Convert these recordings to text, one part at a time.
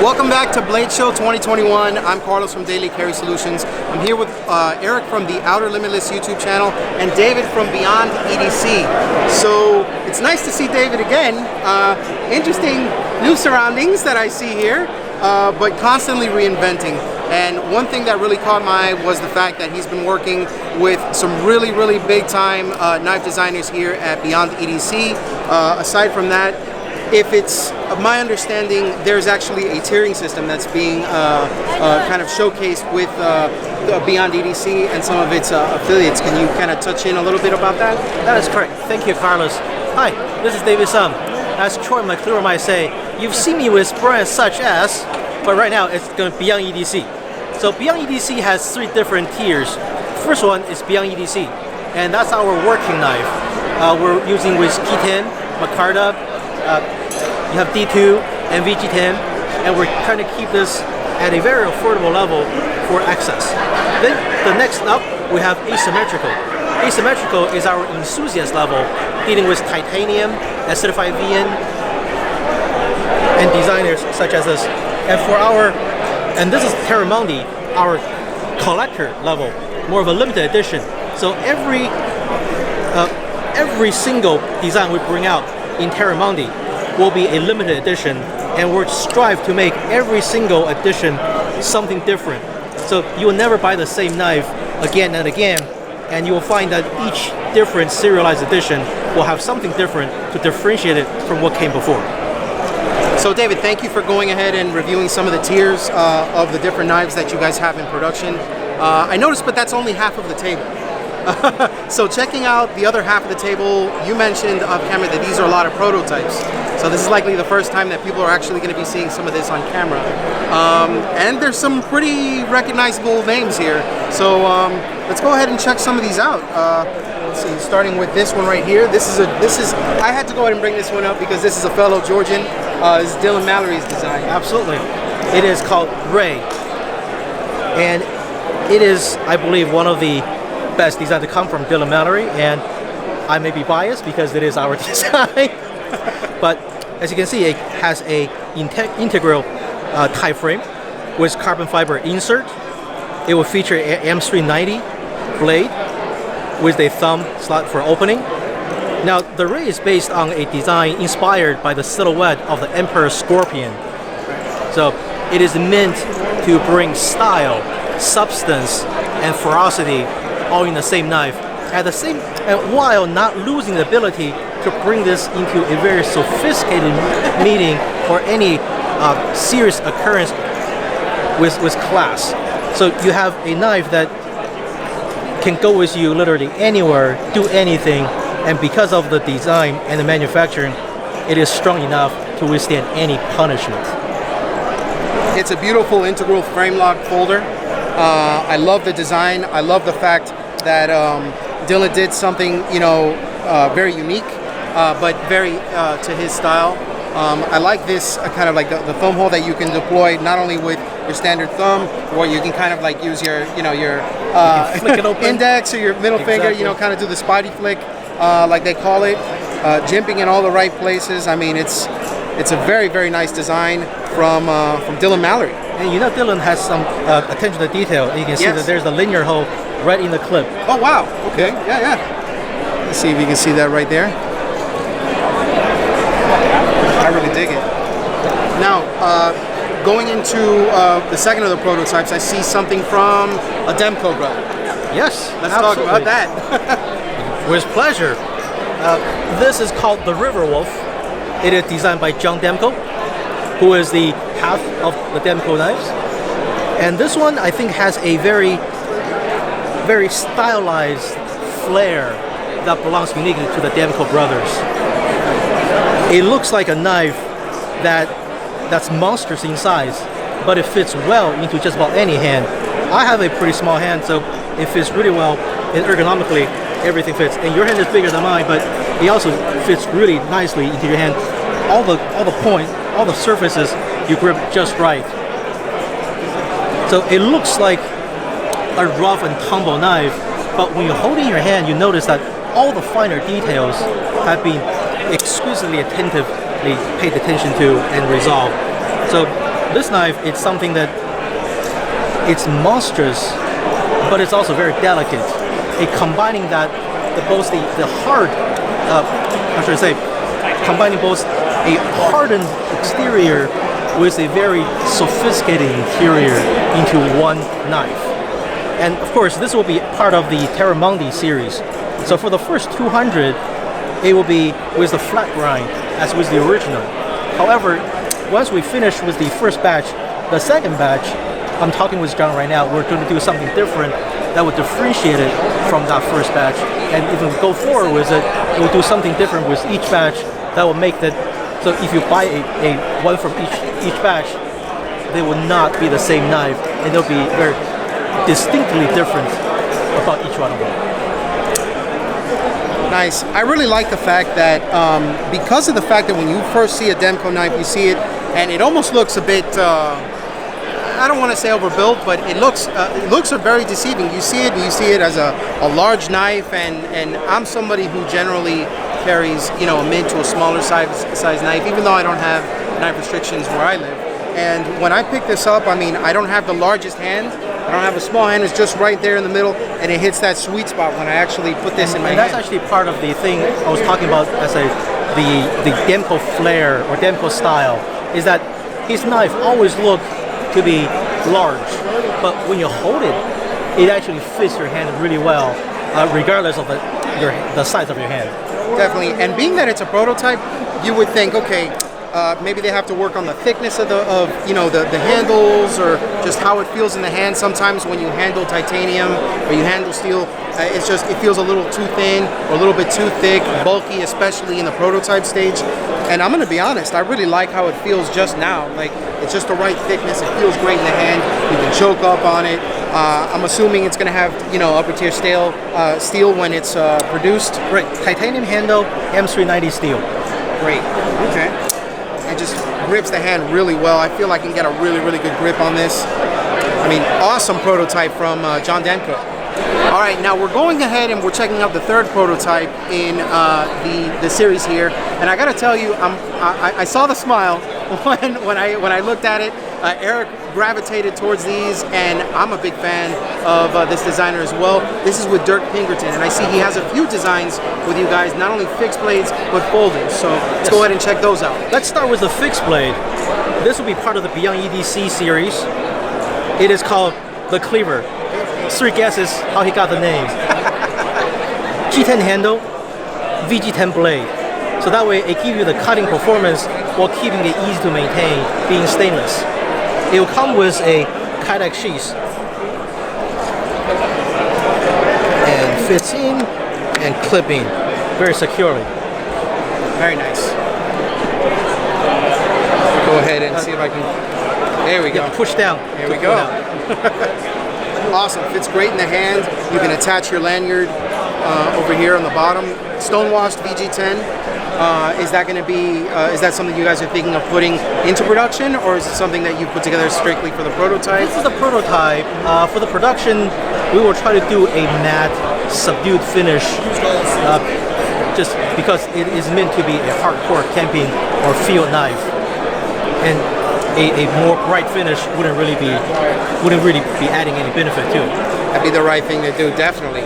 Welcome back to Blade Show 2021. I'm Carlos from Daily Carry Solutions. I'm here with Eric from the Outer Limitless YouTube channel and David from Byond EDC. So it's nice to see David again. Interesting new surroundings that I see here, but constantly reinventing. And one thing that really caught my eye was the fact that he's been working with some really big time knife designers here at Byond EDC. Aside from that, if it's my understanding, there's actually a tiering system that's being kind of showcased with Byond EDC and some of its affiliates. Can you kind of touch in a little bit about that? That is correct. Thank you, Carlos. Hi, this is David Sum. As Troy Cleaver might say, you've seen me with brands such as, but right now it's going to be Byond EDC. So Byond EDC has three different tiers. First one is Byond EDC, and that's our working knife. We're using with G10, Micarta, you have D2 and Vg10, and we're trying to keep this at a very affordable level for access. Then the next up, we have asymmetrical. Asymmetrical is our enthusiast level, dealing with titanium, acidified VN, and designers such as us. And this is Terramundi, our collector level, more of a limited edition. So every single design we bring out in Terramundi will be a limited edition, and we'll strive to make every single edition something different. So you will never buy the same knife again and again, and you will find that each different serialized edition will have something different to differentiate it from what came before. So David, thank you for going ahead and reviewing some of the tiers of the different knives that you guys have in production. I noticed, but that's only half of the table. So checking out the other half of the table, you mentioned off camera that these are a lot of prototypes. So this is likely the first time that people are actually going to be seeing some of this on camera. And there's some pretty recognizable names here. So let's go ahead and check some of these out. Let's see, starting with this one right here. I had to go ahead and bring this one up because this is a fellow Georgian. This is Dylan Mallery's design. Absolutely. It is called Ray. And it is, I believe, one of the best design to come from Dylan Mallery, and I may be biased because it is our design. But as you can see, it has a integral tie frame with carbon fiber insert. It will feature an M390 blade with a thumb slot for opening. Now, the Ray is based on a design inspired by the silhouette of the Emperor Scorpion. So it is meant to bring style, substance, and ferocity all in the same knife, and while not losing the ability to bring this into a very sophisticated meeting or any serious occurrence with class. So you have a knife that can go with you literally anywhere, do anything, and because of the design and the manufacturing, it is strong enough to withstand any punishment. It's a beautiful integral frame lock folder. I love the design. I love the fact that Dylan did something, very unique, but very to his style. I like this kind of like the thumb hole that you can deploy not only with your standard thumb, or you can kind of like use your flick it open. Index or your middle finger, kind of do the spidey flick, like they call it, jimping in all the right places. I mean, it's a very nice design from Dylan Mallery. And Dylan has some attention to detail. You can see that there's a linear hole right in the clip. Oh wow! Okay, yeah. Let's see if you can see that right there. I really dig it. Now, going into the second of the prototypes, I see something from a Demko brother. Yes, let's talk about that. With pleasure. This is called the River Wolf. It is designed by John Demko, who is the half of the Demko knives. And this one, I think, has a very stylized flair that belongs uniquely to the Demko brothers. It looks like a knife that's monstrous in size, but it fits well into just about any hand. I have a pretty small hand, so it fits really well, and ergonomically, everything fits. And your hand is bigger than mine, but it also fits really nicely into your hand. All the points, all the surfaces, you grip just right. So it looks like a rough and tumble knife, but when you hold it in your hand, you notice that all the finer details have been exquisitely attentively paid attention to and resolved. So this knife, it's something that it's monstrous, but it's also very delicate. Combining that, both the hard, how should I say, combining both a hardened exterior with a very sophisticated interior into one knife. And of course, this will be part of the Terramundi series. So for the first 200, it will be with the flat grind as with the original. However, once we finish with the first batch, the second batch, I'm talking with John right now, we're going to do something different that would differentiate it from that first batch. And if we go forward with it, it will do something different with each batch that will make that, so if you buy a one from each batch, they will not be the same knife, and they'll be very distinctly different about each one of them. Nice. I really like the fact that because of the fact that when you first see a Demko knife, you see it, and it almost looks a bit. I don't want to say overbuilt, but it looks are very deceiving. You see it as a large knife, and I'm somebody who generally carries a mid to a smaller size knife, even though I don't have knife restrictions where I live. And when I pick this up, I mean, I don't have the largest hand. I don't have a small hand. It's just right there in the middle, and it hits that sweet spot when I actually put this in my hand. And that's actually part of the thing I was talking about as the Demko flair or Demko style, is that his knife always looked to be large, but when you hold it, it actually fits your hand really well, regardless of the size of your hand. Definitely, and being that it's a prototype, you would think, okay, maybe they have to work on the thickness of the handles, or just how it feels in the hand. Sometimes when you handle titanium or you handle steel, it feels a little too thin or a little bit too thick, bulky, especially in the prototype stage. And I'm going to be honest, I really like how it feels just now. Like, it's just the right thickness. It feels great in the hand. You can choke up on it. I'm assuming it's going to have upper tier steel when it's produced. Right, titanium handle, M390 steel. Great. Okay. It just grips the hand really well. I feel I can get a really, really good grip on this. I mean, awesome prototype from John Demko. All right, now we're going ahead and we're checking out the third prototype in the series here. And I got to tell you, I saw the smile when I looked at it. Eric gravitated towards these, and I'm a big fan of this designer as well. This is with Dirk Pinkerton, and I see he has a few designs with you guys, not only fixed blades, but folders. So let's go ahead and check those out. Let's start with the fixed blade. This will be part of the Byond EDC series. It is called the Cleaver. 3 guesses how he got the name. G10 handle, Vg10 blade. So that way it gives you the cutting performance while keeping it easy to maintain, being stainless. It will come with a Kydex sheath and fits in and clip in very securely. Very nice. Go ahead and see if I can. There we go. Push down. There we go. Awesome. Fits great in the hand. You can attach your lanyard over here on the bottom. Stonewashed Vg10. Is that going to be? Is that something you guys are thinking of putting into production, or is it something that you put together strictly for the prototype? This is the prototype. For the production, we will try to do a matte, subdued finish, just because it is meant to be a hardcore camping or field knife, and a more bright finish wouldn't really be adding any benefit to it. That'd be the right thing to do, definitely.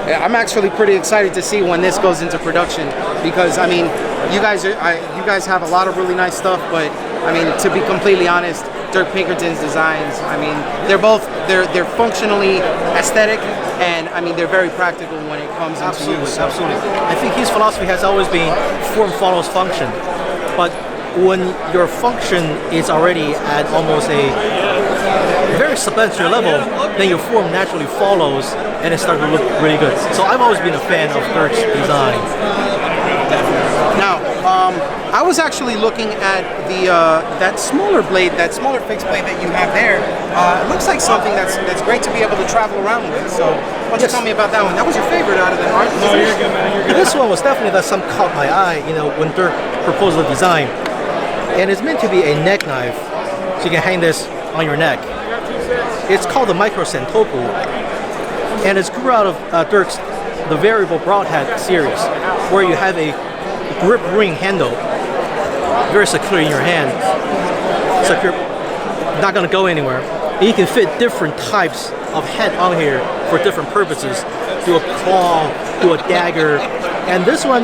I'm actually pretty excited to see when this goes into production, because I mean, you guys have a lot of really nice stuff, but I mean, to be completely honest, Dirk Pinkerton's designs, I mean, they're functionally aesthetic, and I mean, they're very practical when it comes into use. Absolutely. I think his philosophy has always been form follows function, but when your function is already at almost a very substantial level, then your form naturally follows and it starts to look really good. So I've always been a fan of Dirk's design. Now, I was actually looking at the that smaller blade, that smaller fixed blade that you have there. It looks like something that's great to be able to travel around with. So why don't you tell me about that one? That was your favorite out of them, aren't you? No, you're good, man. You're good. This one was definitely that some caught my eye, when Dirk proposed the design. And it's meant to be a neck knife, so you can hang this on your neck. It's called the Micro Sentoku, and it's grew out of Dirk's the variable broadhead series, where you have a grip ring handle, very secure in your hand, secure not gonna go anywhere. And you can fit different types of head on here for different purposes. Do a claw, do a dagger, and this one,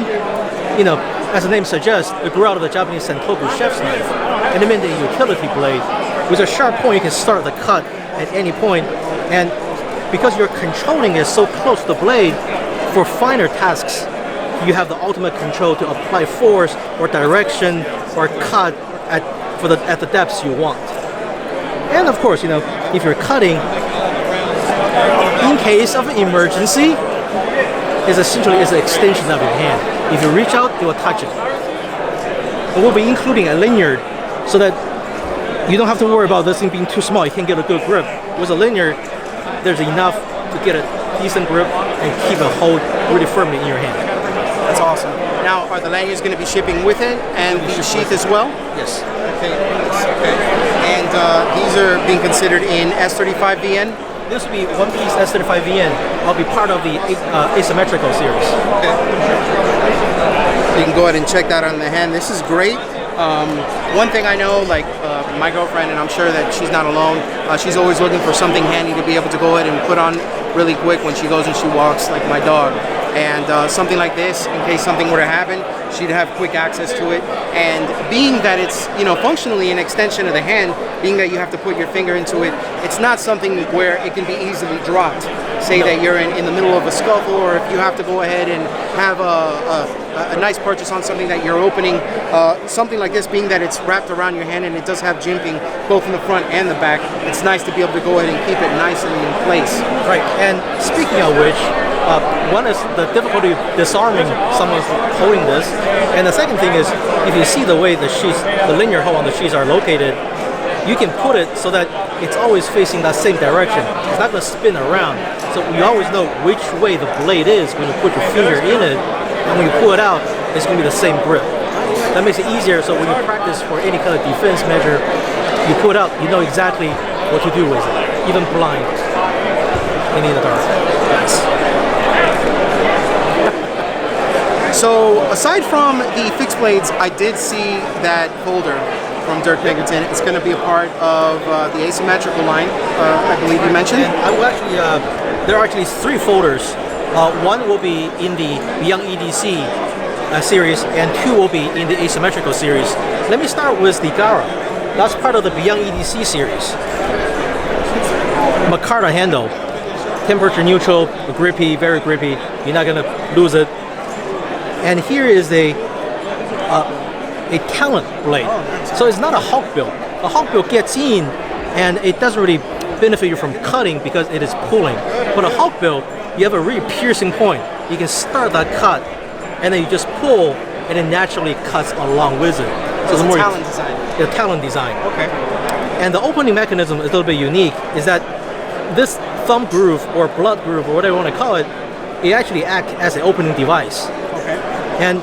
you know, as the name suggests, it grew out of the Japanese sentoku chef's knife, and it meant a utility blade. With a sharp point, you can start the cut at any point, and because you're controlling it so close to the blade, for finer tasks, you have the ultimate control to apply force or direction or cut at the depths you want. And of course, you know, if you're cutting, in case of an emergency, is essentially an extension of your hand. If you reach out, it will touch it. And we'll be including a lanyard so that you don't have to worry about this thing being too small. You can't get a good grip. With a lanyard, there's enough to get a decent grip and keep it hold really firmly in your hand. That's awesome. Now, are the lanyards going to be shipping with it and the sheath as well? Yes. Okay. And these are being considered in S35VN? This will be one piece S35VN. I'll be part of the asymmetrical series. Okay. So you can go ahead and check that on the hand. This is great. One thing I know, like my girlfriend, and I'm sure that she's not alone, she's always looking for something handy to be able to go ahead and put on really quick when she goes and she walks, like my dog. And something like this, in case something were to happen, she'd have quick access to it. And being that it's, you know, functionally an extension of the hand, being that you have to put your finger into it, it's not something where it can be easily dropped. Say that you're in the middle of a scuffle, or if you have to go ahead and have a nice purchase on something that you're opening, something like this, being that it's wrapped around your hand and it does have jimping both in the front and the back, it's nice to be able to go ahead and keep it nicely in place. Right, and speaking of which, one is the difficulty of disarming someone holding this, and the second thing is, if you see the way the sheaths, the linear hole on the sheaths are located, you can put it so that it's always facing that same direction. It's not going to spin around, so you always know which way the blade is when you put your finger in it, and when you pull it out, it's going to be the same grip. That makes it easier, so when you practice for any kind of defense measure, you pull it out, you know exactly what to do with it, even blind, in the dark. So aside from the fixed blades, I did see that folder from Dirk Pinkerton. It's going to be a part of the asymmetrical line, I believe you mentioned. And I will actually, there are actually 3 folders. One will be in the Byond EDC series, and 2 will be in the asymmetrical series. Let me start with the Gara. That's part of the Byond EDC series. Micarta handle, temperature neutral, grippy, very grippy. You're not going to lose it. And here is a talent blade. So it's not a hawk bill. A hawk bill gets in and it doesn't really benefit you from cutting because it is pulling. But a hawk bill, you have a really piercing point. You can start that cut and then you just pull and it naturally cuts along with it. So the more talent design. The talent design. Okay. And the opening mechanism is a little bit unique, is that this thumb groove or blood groove or whatever you want to call it, it actually acts as an opening device. Okay. And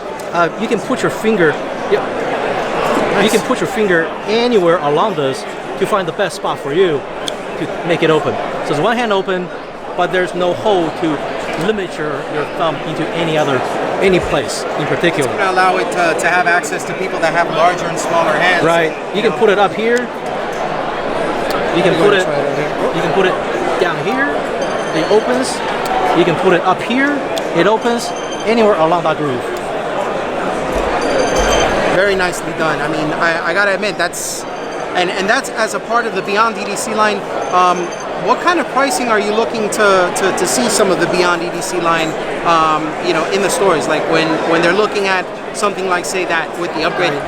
you can put your finger, you can put your finger anywhere along this to find the best spot for you to make it open. So it's one hand open, but there's no hole to limit your thumb into any place in particular. It's going to allow it to have access to people that have larger and smaller hands. Right. You can put it up here. You can put it. You can put it down here. It opens. You can put it up here. It opens. Anywhere along that groove. Very nicely done. I mean, I gotta admit, that's as a part of the Byond EDC line. What kind of pricing are you looking to see some of the Byond EDC line, you know, in the stores? Like when they're looking at something like, say, that with the upgraded.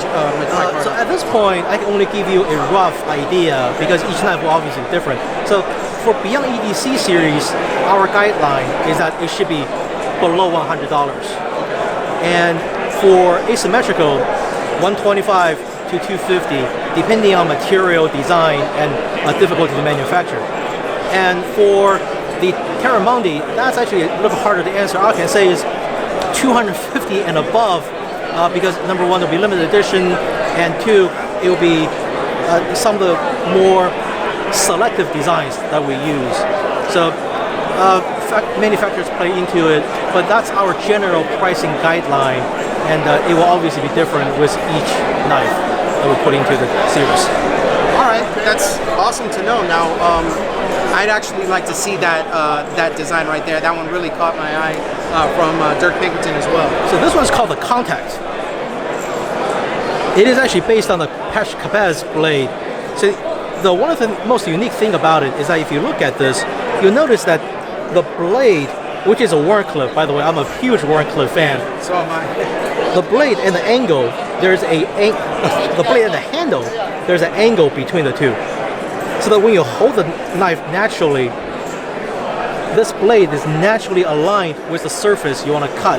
So at this point, I can only give you a rough idea because each knife will obviously be different. So for Byond EDC series, our guideline is that it should be below $100, and for asymmetrical, $125 to $250, depending on material, design, and difficulty to manufacture. And for the Terramundi, that's actually a little harder to answer. All I can say is $250 and above, because number one, it'll be limited edition, and 2, it will be some of the more selective designs that we use. So manufacturers play into it, but that's our general pricing guideline, and it will obviously be different with each knife that we put into the series. All right. right, that's awesome to know. Now, I'd actually like to see that that design right there. That one really caught my eye from Dirk Pinkerton as well. So this one's called the Contact. It is actually based on the Pesh Capez blade. So one of the most unique thing about it is that if you look at this, you'll notice that the blade, which is a Warncliffe, by the way, I'm a huge Warncliffe fan. So am I. The blade and the angle, the blade and the handle, there's an angle between the two. So that when you hold the knife naturally, this blade is naturally aligned with the surface you want to cut.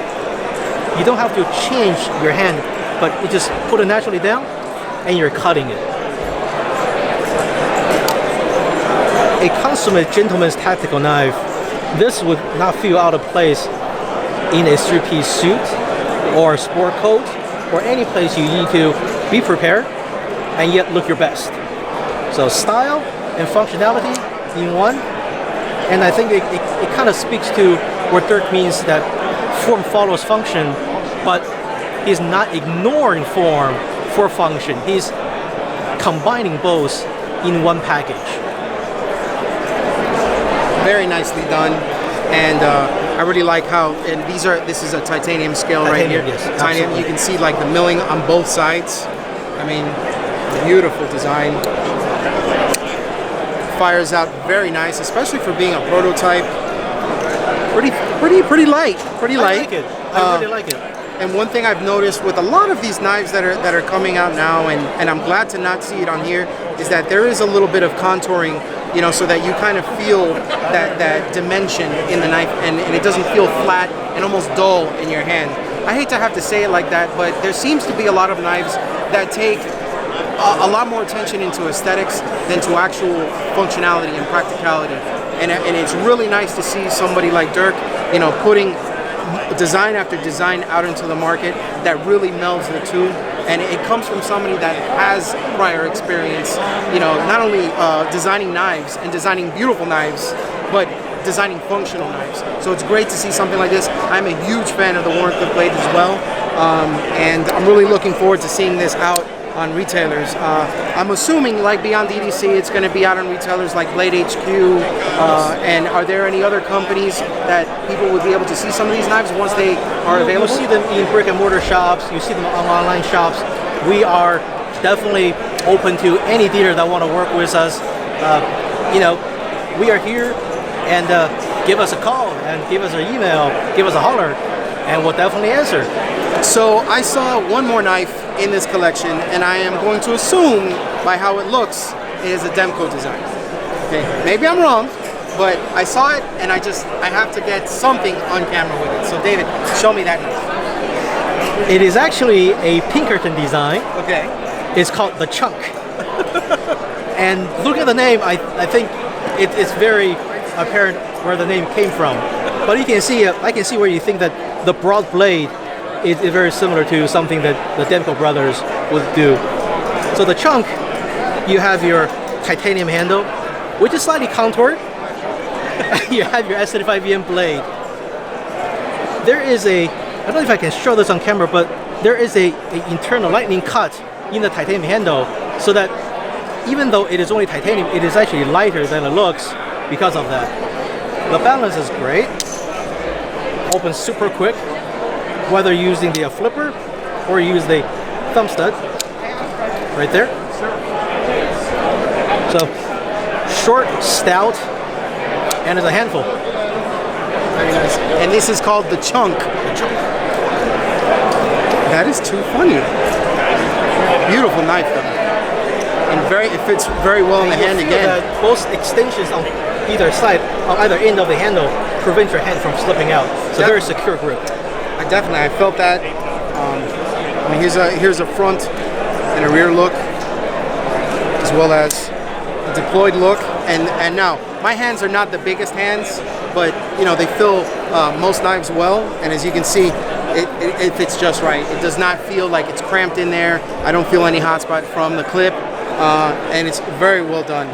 You don't have to change your hand, but you just put it naturally down and you're cutting it. A consummate gentleman's tactical knife, this would not feel out of place in a three-piece suit or a sport coat or any place you need to be prepared and yet look your best. So style and functionality in one, and I think it kind of speaks to what Dirk means that form follows function, but he's not ignoring form for function. He's combining both in one package. Very nicely done, and I really like how. And this is a titanium scale right here. Yes, titanium. You can see like the milling on both sides. I mean, beautiful design. Fires out very nice, especially for being a prototype. Pretty light. Pretty light. I like it. I really like it. And one thing I've noticed with a lot of these knives that are coming out now, and I'm glad to not see it on here, is that there is a little bit of contouring, you know, so that you kind of feel that dimension in the knife, and it doesn't feel flat and almost dull in your hand. I hate to have to say it like that, but there seems to be a lot of knives that take a lot more attention into aesthetics than to actual functionality and practicality. And it's really nice to see somebody like Dirk, you know, putting design after design out into the market that really melds the two, and it comes from somebody that has prior experience, you know, not only designing knives and designing beautiful knives, but designing functional knives. So it's great to see something like this. I'm a huge fan of the Warncliffe blade as well, and I'm really looking forward to seeing this out on retailers. I'm assuming, like Byond EDC, it's going to be out on retailers like Blade HQ. And are there any other companies that people would be able to see some of these knives once they are available? You see them in brick and mortar shops. You see them on online shops. We are definitely open to any dealer that want to work with us. You know, we are here, and give us a call and give us an email, give us a holler, and we'll definitely answer. So I saw one more knife in this collection, and I am going to assume by how it looks it is a Demko design. Okay, maybe I'm wrong, but I saw it and I have to get something on camera with it. So David, show me that knife. It is actually a Pinkerton design. Okay. It's called the Chunk. And look at the name, I think it's very apparent where the name came from. But you can see, I can see where you think that the broad blade is very similar to something that the Demko brothers would do. So the Chunk, you have your titanium handle, which is slightly contoured. You have your S35VN blade. There is I don't know if I can show this on camera, but there is a internal lightning cut in the titanium handle, so that even though it is only titanium, it is actually lighter than it looks because of that. The balance is great. Opens super quick, whether using the flipper or use the thumb stud right there. So short, stout, and it's a handful. Very nice. And this is called the Chunk. That is too funny. Beautiful knife though. And it fits very well in the hand again. Both extensions on either side, on either end of the handle, prevent your hand from slipping out. So very secure grip. I felt that. I mean, here's a front and a rear look, as well as a deployed look. And now my hands are not the biggest hands, but you know they fill most knives well. And as you can see, it fits just right. It does not feel like it's cramped in there. I don't feel any hot spot from the clip, and it's very well done.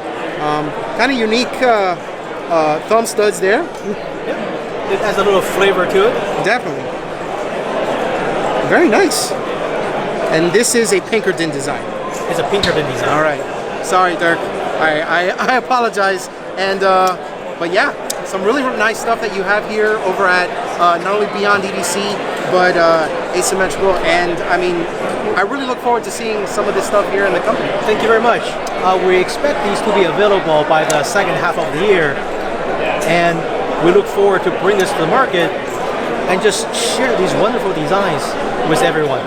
Kind of unique thumb studs there. It has a little flavor to it. Definitely. Very nice. And this is a Pinkerton design. It's a Pinkerton design. All right. Sorry, Dirk. I apologize. And but yeah, some really nice stuff that you have here over at not only Byond EDC but Asymmetrical. And I mean, I really look forward to seeing some of this stuff here in the company. Thank you very much. We expect these to be available by the second half of the year, and we look forward to bring this to the market and just share these wonderful designs with everyone.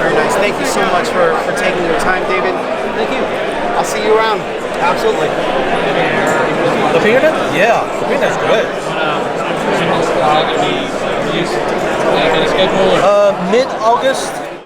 Very nice. Thank you so much for taking your time, David. Thank you. I'll see you around. Absolutely. The Pinkerton? Yeah, the Pinkerton's good. Going to be released in a schedule? Mid-August.